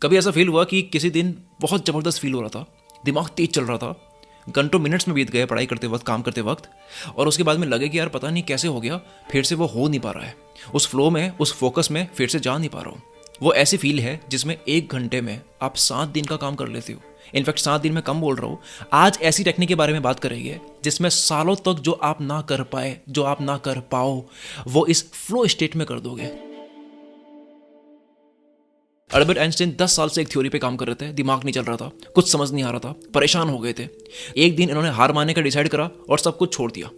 कभी ऐसा फील हुआ कि किसी दिन बहुत ज़बरदस्त फील हो रहा था, दिमाग तेज चल रहा था, घंटों मिनट्स में बीत गए पढ़ाई करते वक्त, काम करते वक्त, और उसके बाद में लगे कि यार पता नहीं कैसे हो गया, फिर से वो हो नहीं पा रहा है, उस फ्लो में, उस फोकस में फिर से जा नहीं पा रहा हूँ। वो ऐसी फील है जिसमें 1 घंटे में आप 7 दिन का काम कर लेते हो। इनफैक्ट 7 दिन में कम बोल रहा हूँ। आज ऐसी टेक्निक के बारे में बात करेंगे जिसमें सालों तक जो आप ना कर पाए, जो आप ना कर पाओ, वो इस फ्लो स्टेट में कर दोगे। अल्बर्ट आइंस्टाइन 10 साल से एक थ्योरी पे काम कर रहे थे, दिमाग नहीं चल रहा था, कुछ समझ नहीं आ रहा था, परेशान हो गए थे। एक दिन इन्होंने हार मानने का डिसाइड करा और सब कुछ छोड़ दिया।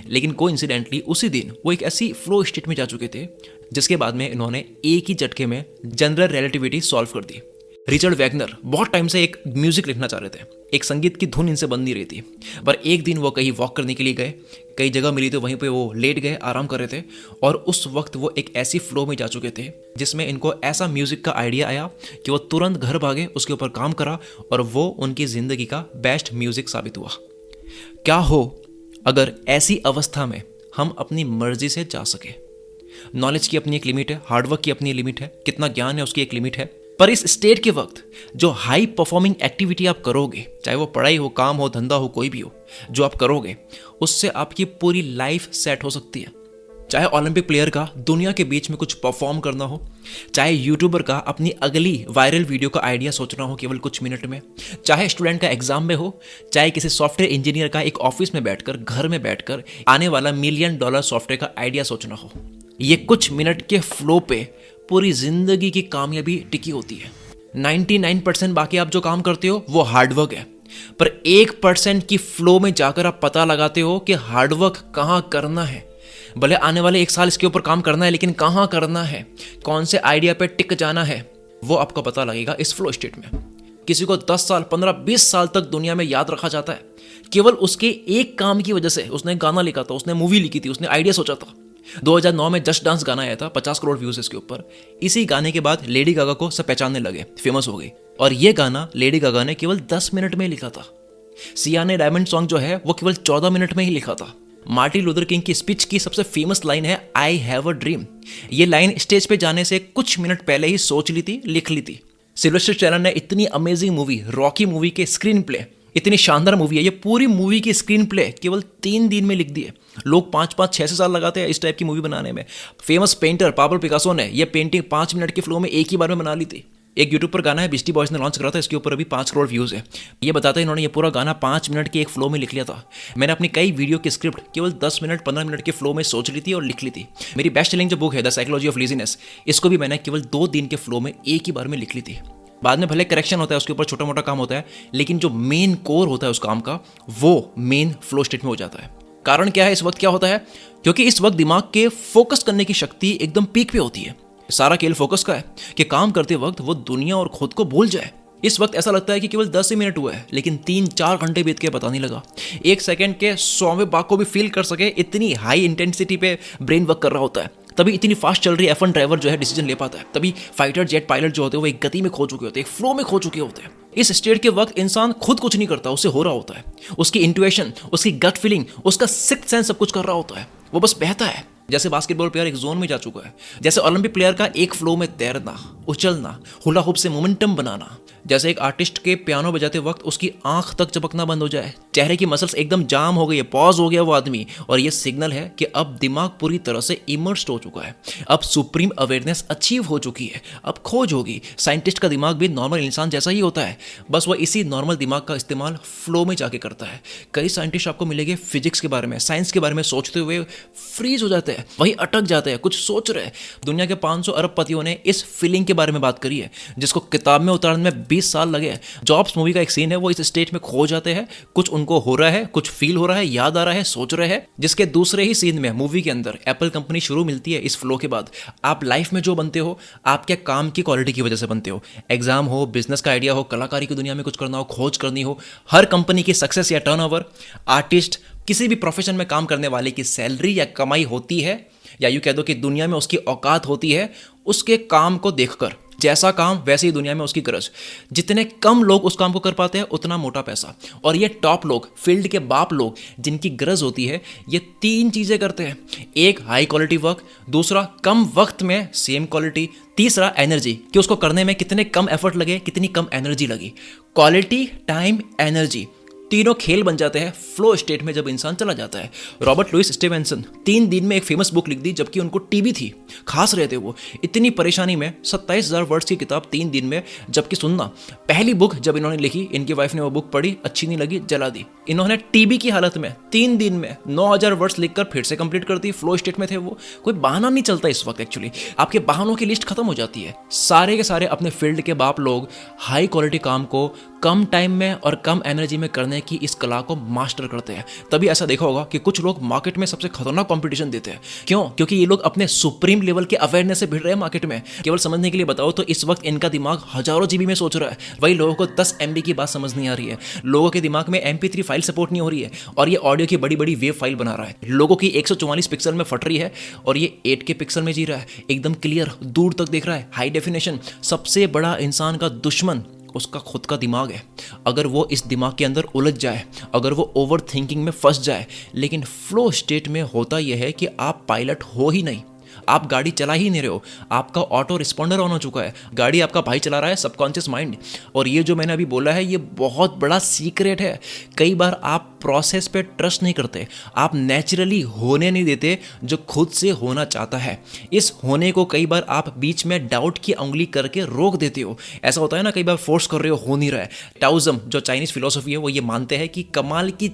लेकिन कोइंसिडेंटली उसी दिन वो एक ऐसी फ्लो स्टेट में जा चुके थे जिसके बाद में इन्होंने एक ही झटके में जनरल रिलेटिविटी सॉल्व कर दी। रिचर्ड वैगनर बहुत टाइम से एक म्यूजिक लिखना चाह रहे थे, एक संगीत की धुन इनसे बन नहीं रही थी, पर एक दिन वो कहीं वॉक करने के लिए गए, कई जगह मिली तो वहीं पे वो लेट गए, आराम कर रहे थे, और उस वक्त वो एक ऐसी फ्लो में जा चुके थे जिसमें इनको ऐसा म्यूजिक का आइडिया आया कि वो तुरंत घर भागे, उसके ऊपर काम करा और वो उनकी जिंदगी का बेस्ट म्यूजिक साबित हुआ। क्या हो अगर ऐसी अवस्था में हम अपनी मर्जी से जा सके। नॉलेज की अपनी एक लिमिट है, हार्डवर्क की अपनी लिमिट है, कितना ज्ञान है उसकी एक लिमिट है, पर इस स्टेट के वक्त जो हाई परफॉर्मिंग एक्टिविटी आप करोगे, चाहे वो पढ़ाई हो, काम हो, धंधा हो, कोई भी हो, जो आप करोगे उससे आपकी पूरी लाइफ सेट हो सकती है। चाहे ओलंपिक प्लेयर का दुनिया के बीच में कुछ परफॉर्म करना हो, चाहे यूट्यूबर का अपनी अगली वायरल वीडियो का आइडिया सोचना हो केवल कुछ मिनट में, चाहे स्टूडेंट का एग्जाम में हो, चाहे किसी सॉफ्टवेयर इंजीनियर का एक ऑफिस में बैठकर, घर में बैठकर आने वाला $1 मिलियन सॉफ्टवेयर का आइडिया सोचना हो, ये कुछ मिनट के फ्लो पे पूरी जिंदगी की कामयाबी टिकी होती है। 99% बाकी आप जो काम करते हो वो हार्डवर्क है, पर 1% की फ्लो में जाकर आप पता लगाते हो कि हार्डवर्क कहाँ करना है। भले आने वाले 1 साल इसके ऊपर काम करना है, लेकिन कहाँ करना है, कौन से आइडिया पे टिक जाना है, वो आपको पता लगेगा इस फ्लो स्टेट में। किसी को 10 साल, 15, 20 साल तक दुनिया में याद रखा जाता है केवल उसके एक काम की वजह से। उसने गाना लिखा था, उसने मूवी लिखी थी, उसने आइडिया सोचा था। 2009 में जस्ट डांस गाना आया था, 50 करोड़ व्यूज इसके ऊपर। इसी गाने के बाद लेडी गागा को सब पहचानने लगे, फेमस हो गई, और ये गाना लेडी गागा ने केवल 10 मिनट में लिखा था। सिया ने डायमंड सॉन्ग जो है वो केवल 14 मिनट में ही लिखा था। मार्टिन लूथर किंग की स्पीच की सबसे फेमस लाइन है आई हैव अ ड्रीम। ये लाइन स्टेज पे जाने से कुछ मिनट पहले ही सोच ली थी, लिख ली थी। सिल्वेस्टर स्टैलोन ने इतनी अमेजिंग मूवी रॉकी मूवी के स्क्रीन प्ले, इतनी शानदार मूवी है, ये पूरी मूवी की स्क्रीन प्ले केवल 3 दिन में लिख दिए। लोग 5-5, 6 साल लगाते हैं इस टाइप की मूवी बनाने में। फेमस पेंटर पाब्लो पिकासो ने ये पेंटिंग 5 मिनट के फ्लो में एक ही बार में बना ली थी। एक यूट्यूब पर गाना है, बिस्टी बॉयज ने लॉन्च करा था, इसके ऊपर अभी 5 करोड़ व्यूज है। ये बताते हैं इन्होंने ये पूरा गाना 5 मिनट के एक फ्लो में लिख लिया था। मैंने अपनी कई वीडियो की स्क्रिप्ट केवल 10 मिनट, 15 मिनट के फ्लो में सोच ली थी और लिख ली थी। मेरी बेस्ट सेलिंग जो बुक है द साइकोलॉजी ऑफ लेजीनेस, इसको भी मैंने केवल 2 दिन के फ्लो में एक ही बार में लिख ली थी। बाद में भले करेक्शन होता है, उसके ऊपर छोटा मोटा काम होता है, लेकिन जो मेन कोर होता है उस काम का, वो मेन फ्लो स्टेट में हो जाता है। कारण क्या है, इस वक्त क्या होता है? क्योंकि इस वक्त दिमाग के फोकस करने की शक्ति एकदम पीक पे होती है। सारा खेल फोकस का है कि काम करते वक्त वो दुनिया और खुद को भूल जाए। इस वक्त ऐसा लगता है कि केवल 10 ही मिनट हुए हैं, लेकिन 3-4 घंटे बीत के पता नहीं लगा। 1 सेकंड के 100वें भाग को भी फील कर सके, इतनी हाई इंटेंसिटी पे ब्रेन वर्क कर रहा होता है। तभी इतनी फास्ट चल रही F1 ड्राइवर जो है डिसीजन ले पाता है। तभी फाइटर जेट पायलट जो होते हैं वो एक गति में खो चुके होते हैं, एक फ्लो में खो चुके होते हैं। इस स्टेट के वक्त इंसान खुद कुछ नहीं करता, उससे हो रहा होता है। उसकी इंट्यूशन, उसकी गट फीलिंग, उसका सिक्स्थ सेंस सब कुछ कर रहा होता है। वो बस बहता है। जैसे बास्केटबॉल प्लेयर एक जोन में जा चुका है, जैसे ओलंपिक प्लेयर का एक फ्लो में तैरना, उछलना, हुला हुप से मोमेंटम बनाना, जैसे एक आर्टिस्ट के पियानो बजाते वक्त उसकी आंख तक चमकना बंद हो जाए, चेहरे की मसल्स एकदम जाम हो गई है, पॉज हो गया वो आदमी, और ये सिग्नल है कि अब दिमाग पूरी तरह से इमर्स्ड हो चुका है, अब सुप्रीम अवेयरनेस अचीव हो चुकी है, अब खोज होगी। साइंटिस्ट का दिमाग भी नॉर्मल इंसान जैसा ही होता है, बस वह इसी नॉर्मल दिमाग का इस्तेमाल फ्लो में जाके करता है। कई साइंटिस्ट आपको मिलेंगे फिजिक्स के बारे में, साइंस के बारे में सोचते हुए फ्रीज हो जाते हैं, वही अटक जाते हैं, कुछ सोच रहे हैं। दुनिया के 500 अरब पतियों ने इस फीलिंग के बारे में बात करी है, जिसको किताब में उतारने में 20 साल लगे। जॉब्स मूवी का एक सीन है, वो इस स्टेट में खो जाते हैं, कुछ उनको हो रहा है, कुछ फील हो रहा है, याद आ रहा है, सोच रहे हैं, जिसके दूसरे ही सीन में मूवी के अंदर एप्पल कंपनी शुरू मिलती है। इस फ्लो के बाद आप लाइफ में जो बनते हो, आपके काम की क्वालिटी की वजह से बनते हो। एग्जाम हो, बिजनेस का आइडिया हो, कलाकारी की दुनिया में कुछ करना हो, खोज करनी हो, हर कंपनी की सक्सेस या टर्नओवर, आर्टिस्ट, किसी भी प्रोफेशन में काम करने वाले की सैलरी या कमाई होती है, या यूं कह दो कि दुनिया में उसकी औकात होती है उसके काम को देखकर, जैसा काम वैसे ही दुनिया में उसकी गरज। जितने कम लोग उस काम को कर पाते हैं उतना मोटा पैसा। और ये टॉप लोग, फील्ड के बाप लोग जिनकी गरज होती है, ये 3 चीज़ें करते हैं। एक, हाई क्वालिटी वर्क। दूसरा, कम वक्त में सेम क्वालिटी। तीसरा, एनर्जी, कि उसको करने में कितने कम एफर्ट लगे, कितनी कम एनर्जी लगी। क्वालिटी, टाइम, एनर्जी, तीनों खेल बन जाते हैं फ्लो स्टेट में जब इंसान चला जाता है। रॉबर्ट लुइस स्टीवेंसन 3 दिन में एक फेमस बुक लिख दी, जबकि उनको टीबी थी, खास रहे थे वो। इतनी परेशानी में 27,000 वर्ड्स की किताब 3 दिन में। जबकि सुनना, पहली बुक जब इन्होंने लिखी, इनकी वाइफ ने वो बुक पढ़ी, अच्छी नहीं लगी, जला दी। इन्होंने टीबी की हालत में 3 दिन में 9,000 वर्ड्स लिखकर फिर से कंप्लीट कर दी। फ्लो स्टेट में थे वो। कोई बहाना नहीं चलता इस वक्त। एक्चुअली आपके बहानों की लिस्ट खत्म हो जाती है। सारे के सारे अपने फील्ड के बाप लोग हाई क्वालिटी काम को कम टाइम में और कम एनर्जी में करने की इस कला को मास्टर करते हैं। तभी ऐसा देखा होगा कि कुछ लोग मार्केट में सबसे खतरनाक कंपटीशन देते हैं। क्यों? क्योंकि ये लोग अपने सुप्रीम लेवल के अवेयरनेस से भिड़ रहे हैं मार्केट में। केवल समझने के लिए बताओ तो इस वक्त इनका दिमाग हजारों जीबी में सोच रहा है, वही लोगों को 10 MB की बात समझ नहीं आ रही है। लोगों के दिमाग में MP3 फाइल सपोर्ट नहीं हो रही है और ये ऑडियो की बड़ी बड़ी वेव फाइल बना रहा है। लोगों की 144 पिक्सल में फट रही है और ये 8K पिक्सल में जी रहा है। एकदम क्लियर, दूर तक देख रहा है, हाई डेफिनेशन। सबसे बड़ा इंसान का दुश्मन उसका खुद का दिमाग है। अगर वो इस दिमाग के अंदर उलझ जाए, अगर वो ओवर थिंकिंग में फंस जाए। लेकिन फ्लो स्टेट में होता यह है कि आप पायलट हो ही नहीं, आप गाड़ी चला ही नहीं रहे हो, आपका ऑटो रिस्पॉन्डर ऑन हो चुका है, गाड़ी आपका भाई चला रहा है, सबकॉन्शियस माइंड। और ये जो मैंने अभी बोला है, ये बहुत बड़ा सीक्रेट है। कई बार आप प्रोसेस पे ट्रस्ट नहीं करते, आप नेचुरली होने नहीं देते जो खुद से होना चाहता है। इस होने को कई बार आप बीच में डाउट की उंगली करके रोक देते हो। ऐसा होता है ना, कई बार फोर्स कर रहे हो नहीं रहा है। टाओइज्म जो चाइनीज फिलोसफी है, वो ये मानते हैं कि कमाल की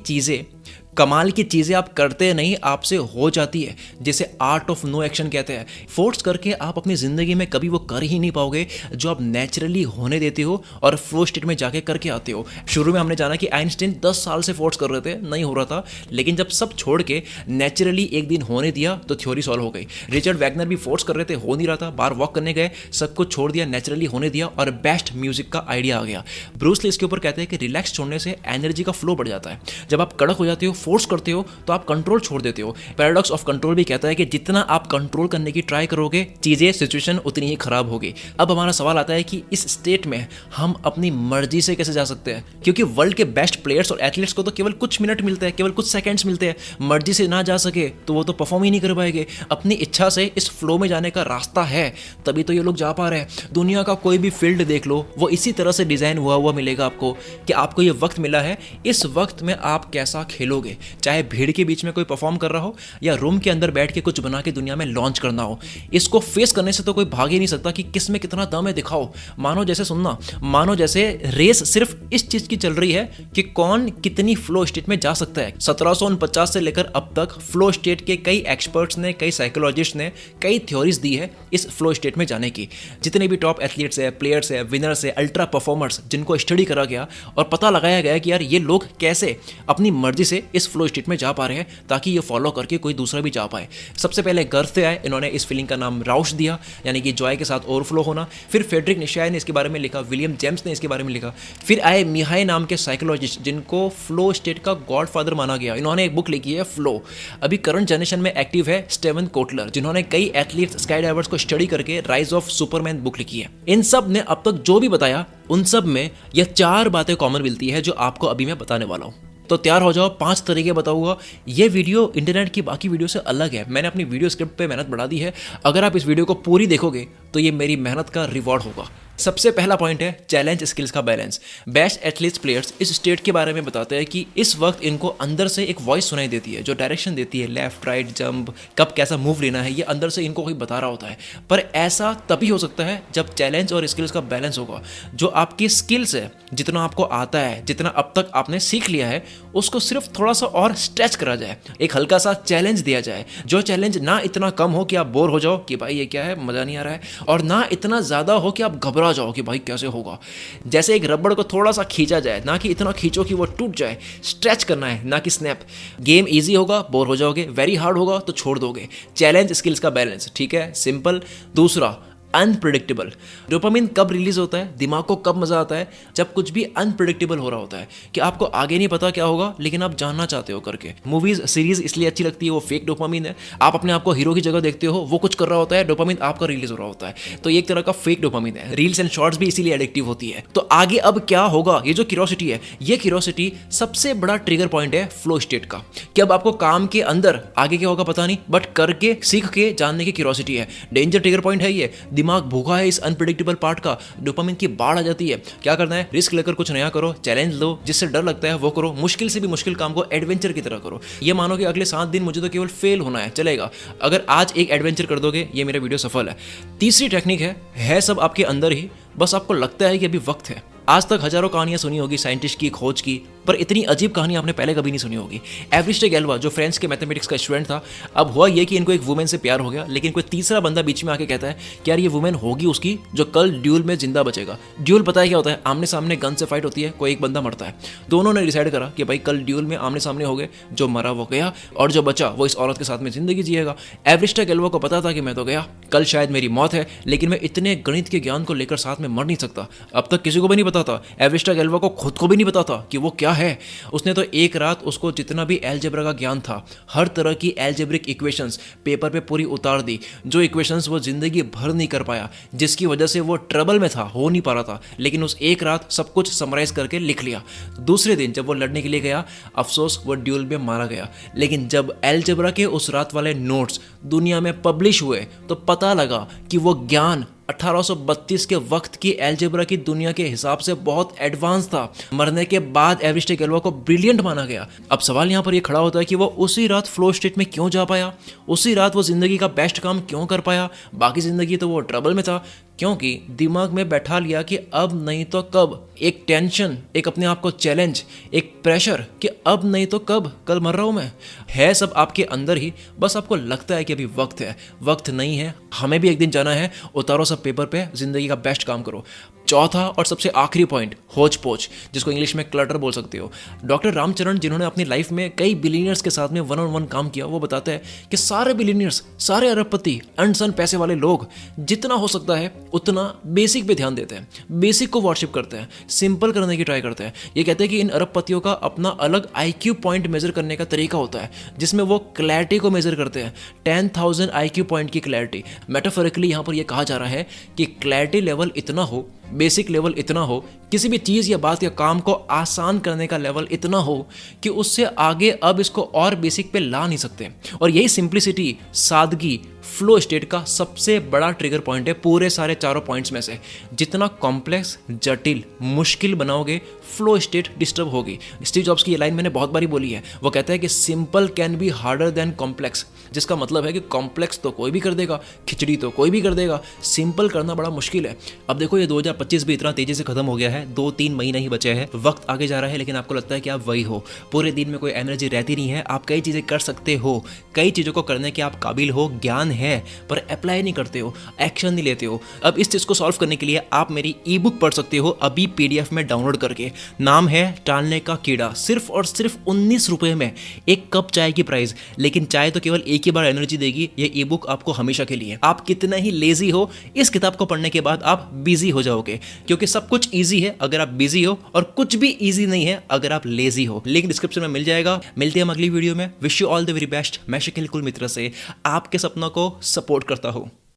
चीज़ें आप करते नहीं, आपसे हो जाती है, जिसे आर्ट ऑफ नो एक्शन कहते हैं। फोर्स करके आप अपनी ज़िंदगी में कभी वो कर ही नहीं पाओगे जो आप नेचुरली होने देते हो और फ्लो स्टेट में जाके करके आते हो। शुरू में हमने जाना कि आइंस्टीन 10 साल से फोर्स कर रहे थे, नहीं हो रहा था, लेकिन जब सब छोड़ के नेचुरली एक दिन होने दिया तो थ्योरी सॉल्व हो गई। रिचर्ड वैगनर भी फोर्स कर रहे थे, हो नहीं रहा था, बाहर वॉक करने गए, सब कुछ छोड़ दिया, नेचुरली होने दिया और बेस्ट म्यूजिक का आइडिया आ गया। ब्रूस ली इसके ऊपर कहते हैं कि रिलैक्स छोड़ने से एनर्जी का फ्लो बढ़ जाता है। जब आप कड़क हो जाते हो, फोर्स करते हो, तो आप कंट्रोल छोड़ देते हो। पैराडॉक्स ऑफ कंट्रोल भी कहता है कि जितना आप कंट्रोल करने की ट्राई करोगे, चीजें, सिचुएशन उतनी ही खराब होगी। अब हमारा सवाल आता है कि इस स्टेट में हम अपनी मर्जी से कैसे जा सकते हैं? क्योंकि वर्ल्ड के बेस्ट प्लेयर्स और एथलीट्स को तो केवल कुछ मिनट मिलते हैं, केवल कुछ सेकंड्स मिलते हैं। मर्जी से ना जा सके तो वो तो परफॉर्म ही नहीं कर पाएंगे। अपनी इच्छा से इस फ्लो में जाने का रास्ता है, तभी तो ये लोग जा पा रहे हैं। दुनिया का कोई भी फील्ड देख लो, वो इसी तरह से डिजाइन हुआ मिलेगा आपको कि आपको ये वक्त मिला है, इस वक्त में आप कैसा खेलोगे। चाहे भीड़ के बीच में कोई परफॉर्म कर रहा हो या रूम के अंदर बैठ के कुछ बना के दुनिया में लॉन्च करना हो, इसको फेस करने से तो कोई भाग ही नहीं सकता कि किस में कितना दम है, दिखाओ। मानो जैसे रेस सिर्फ इस चीज की चल रही है कि कौन कितनी फ्लो स्टेट में जा सकता है। 1749 से लेकर अब तक फ्लो स्टेट के कई एक्सपर्ट्स ने, कई साइकोलॉजिस्ट ने कई थ्योरीज दी है इस फ्लो स्टेट में जाने की। जितने भी टॉप एथलीट्स है, प्लेयर्स है, विनर्स है, अल्ट्रा परफॉर्मर्स, जिनको स्टडी करा गया और पता लगाया गया कि यार ये लोग कैसे अपनी मर्जी से इस फ्लो स्टेट में जा पा रहे हैं, ताकि ये फॉलो करके कोई दूसरा भी जा पाए। सबसे पहले गर्थ से आए, इन्होंने इस फीलिंग का नाम राउश दिया, यानी कि जॉय के साथ ओवरफ्लो होना। फिर फ्रेडरिक निशाय ने इसके बारे में लिखा, विलियम जेम्स ने इसके बारे में लिखा। फिर आए मिहाई नाम के साइकोलॉजिस्ट, जिनको फ्लो स्टेट का गॉडफादर माना गया। इन्होंने एक बुक लिखी है फ्लो। अभी करंट जनरेशन में एक्टिव है स्टीवन कोटलर, जिन्होंने कई एथलीट्स, स्काई डाइवर्स को स्टडी करके राइज ऑफ सुपरमैन बुक लिखी है। इन सब ने अब तक जो भी बताया, उन सब में यह 4 बातें कॉमन मिलती है जो आपको अभी मैं बताने वाला हूं। तो तैयार हो जाओ, 5 तरीके बताऊंगा। ये वीडियो इंटरनेट की बाकी वीडियो से अलग है। मैंने अपनी वीडियो स्क्रिप्ट पे मेहनत बढ़ा दी है। अगर आप इस वीडियो को पूरी देखोगे तो ये मेरी मेहनत का रिवॉर्ड होगा। सबसे पहला पॉइंट है चैलेंज स्किल्स का बैलेंस। बेस्ट एथलीट्स प्लेयर्स इस स्टेट के बारे में बताते हैं कि इस वक्त इनको अंदर से एक वॉइस सुनाई देती है जो डायरेक्शन देती है, लेफ्ट राइट जंप, कब कैसा मूव लेना है, ये अंदर से इनको कोई बता रहा होता है। पर ऐसा तभी हो सकता है जब चैलेंज और स्किल्स का बैलेंस होगा। जो आपकी स्किल्स है, जितना आपको आता है, जितना अब तक आपने सीख लिया है, उसको सिर्फ थोड़ा सा और स्ट्रेच करा जाए, एक हल्का सा चैलेंज दिया जाए। जो चैलेंज ना इतना कम हो कि आप बोर हो जाओ कि भाई ये क्या है, मजा नहीं आ रहा है, और ना इतना ज्यादा हो कि आप घबरा जाओ कि भाई कैसे होगा। जैसे एक रबड़ को थोड़ा सा खींचा जाए, ना कि इतना खींचो कि वो टूट जाए। स्ट्रेच करना है, ना कि स्नैप। गेम इजी होगा, बोर हो जाओगे, वेरी हार्ड होगा तो छोड़ दोगे। चैलेंज स्किल्स का बैलेंस, ठीक है, सिंपल। दूसरा, अनप्रिडिक्टेबल। डोपामिन कब रिलीज होता है, दिमाग को कब मजा आता है, जब कुछ भी अनप्रिडिक्टेबल हो रहा होता है कि आपको आगे नहीं पता क्या होगा लेकिन आप जानना चाहते हो करके। मूवीज सीरीज इसलिए अच्छी लगती है, वो फेक डोपामिन है। आप अपने आप को हीरो की जगह देखते हो, वो कुछ कर रहा होता है, डोपामिन आपका रिलीज हो रहा होता है, तो ये एक तरह का फेक डोपामिन है। रील्स एंड शॉर्ट्स भी इसीलिए एडिक्टिव होती है। तो आगे अब क्या होगा, ये जो क्यूरियोसिटी है, ये क्यूरियोसिटी सबसे बड़ा ट्रिगर पॉइंट है फ्लो स्टेट का। कि अब आपको काम के अंदर आगे क्या होगा पता नहीं, बट करके सीख के जानने की क्यूरियोसिटी है। डेंजर ट्रिगर पॉइंट है ये। दिमाग भूखा है इस अनप्रिडिक्टेबल पार्ट का, डोपामिन की बाढ़ आ जाती है। क्या करना है, रिस्क लेकर कुछ नया करो, चैलेंज लो, जिससे डर लगता है वो करो, मुश्किल से भी मुश्किल काम को एडवेंचर की तरह करो। ये मानो कि अगले 7 दिन मुझे तो केवल फेल होना है, चलेगा। अगर आज एक एडवेंचर कर दोगे, ये मेरा वीडियो सफल है। तीसरी टेक्निक है सब आपके अंदर ही, बस आपको लगता है कि अभी वक्त है। आज तक हजारों कहानियां सुनी होगी साइंटिस्ट की खोज की, पर इतनी अजीब कहानी आपने पहले कभी नहीं सुनी होगी। एवरिस्टे गैल्वा जो फ्रांस के मैथमेटिक्स का स्टूडेंट था, अब हुआ ये कि इनको एक वुमेन से प्यार हो गया, लेकिन कोई तीसरा बंदा बीच में आके कहता है कि यार ये वुमेन होगी उसकी जो कल ड्यूल में जिंदा बचेगा। ड्यूल पता है क्या होता है, आमने सामने गन से फाइट होती है, कोई एक बंदा मरता है। दोनों ने डिसाइड करा कि भाई कल ड्यूल में आमने सामने हो गए, जो मरा वो गया और जो बचा वो इस औरत के साथ में जिंदगी जिएगा। एवरिस्टे गैल्वा को पता था कि मैं तो गया, कल शायद मेरी मौत है, लेकिन मैं इतने गणित के ज्ञान को लेकर साथ में मर नहीं सकता। अब तक किसी को भी नहीं पता था, एवरिस्टे गैल्वा को खुद को भी नहीं पता था कि वो क्या है। उसने तो एक रात उसको जितना भी एलजेब्रा का ज्ञान था, हर तरह की एलजेब्रिक इक्वेशंस पेपर पे पूरी उतार दी, जो इक्वेशंस वो जिंदगी भर नहीं कर पाया, जिसकी वजह से वो ट्रबल में था, हो नहीं पा रहा था, लेकिन उस एक रात सब कुछ समराइज करके लिख लिया। दूसरे दिन जब वो लड़ने के लिए गया, अफसोस वो ड्यूल में मारा गया। लेकिन जब एलजेब्रा के उस रात वाले नोट्स दुनिया में पब्लिश हुए तो पता लगा कि वो ज्ञान 1832 के वक्त की एलजेब्रा की दुनिया के हिसाब से बहुत एडवांस था। मरने के बाद एवरिस्टे गैल्वा को ब्रिलियंट माना गया। अब सवाल यहाँ पर यह खड़ा होता है कि वो उसी रात फ्लो स्टेट में क्यों जा पाया, उसी रात वो जिंदगी का बेस्ट काम क्यों कर पाया, बाकी जिंदगी तो वो ट्रबल में था। क्योंकि दिमाग में बैठा लिया कि अब नहीं तो कब, एक टेंशन, एक अपने आप को चैलेंज, एक प्रेशर कि अब नहीं तो कब, कल मर रहा हूं मैं। है सब आपके अंदर ही, बस आपको लगता है कि अभी वक्त है, वक्त नहीं है। हमें भी एक दिन जाना है, उतारो सब पेपर पे, जिंदगी का बेस्ट काम करो। चौथा और सबसे आखिरी पॉइंट, होच पोच, जिसको इंग्लिश में क्लटर बोल सकते हो। डॉक्टर रामचरण, जिन्होंने अपनी लाइफ में कई बिलियनियर्स के साथ में 1-on-1 काम किया, वो बताते हैं कि सारे बिलियनियर्स, सारे अरबपति, अनसन पैसे वाले लोग जितना हो सकता है उतना बेसिक पे ध्यान देते हैं, बेसिक को वर्शिप करते हैं, सिंपल करने की ट्राई करते हैं। ये कहते हैं कि इन अरबपतियों का अपना अलग IQ पॉइंट मेजर करने का तरीका होता है, जिसमें वो क्लैरिटी को मेजर करते हैं। 10,000 IQ पॉइंट की क्लैरिटी। मेटाफोरिकली यहाँ पर यह कहा जा रहा है कि क्लैरिटी लेवल इतना हो, बेसिक लेवल इतना हो, किसी भी चीज़ या बात या काम को आसान करने का लेवल इतना हो कि उससे आगे अब इसको और बेसिक पे ला नहीं सकते। और यही सिंप्लिसिटी, सादगी, फ्लो स्टेट का सबसे बड़ा ट्रिगर पॉइंट है पूरे सारे चारों पॉइंट्स में से। जितना कॉम्प्लेक्स, जटिल, मुश्किल बनाओगे, फ्लो स्टेट डिस्टर्ब होगी। स्टीव जॉब्स की ये लाइन मैंने बहुत बारी बोली है। वो कहता है कि simple can be harder than complex, जिसका मतलब है कि कॉम्प्लेक्स तो कोई भी कर देगा, खिचड़ी तो कोई भी कर देगा, सिंपल करना बड़ा मुश्किल है। अब देखो ये 2025 भी इतना तेजी से खत्म हो गया है, 2-3 महीने ही बचे हैं, वक्त आगे जा रहा है, लेकिन आपको लगता है कि आप वही हो, पूरे दिन में कोई एनर्जी रहती नहीं है। आप कई चीज़ें कर सकते हो, कई चीज़ों को करने के आप काबिल हो, ज्ञान है, पर अप्लाई नहीं करते हो, एक्शन नहीं लेते हो। अब इस चीज़ को सॉल्व करने के लिए आप मेरी ई बुक पढ़ सकते हो अभी PDF में डाउनलोड करके। नाम है टालने का कीड़ा। सिर्फ और सिर्फ 19 रुपये में एक कप चाय की प्राइस, लेकिन चाय तो केवल एक ही बार एनर्जी देगी। ये ई बुक आपको हमेशा के लिए। आप कितना ही लेजी हो, इस किताब को पढ़ने के बाद आप बिजी हो जाओगे, क्योंकि सब कुछ ईजी है अगर आप बिजी हो, और कुछ भी ईजी नहीं है अगर आप लेजी हो। लिंक डिस्क्रिप्शन में मिल जाएगा। मिलते हैं हम अगली वीडियो में। Wish you all the very best. मैं शकील कुल मित्र से आपके सपनों को सपोर्ट करता हूँ।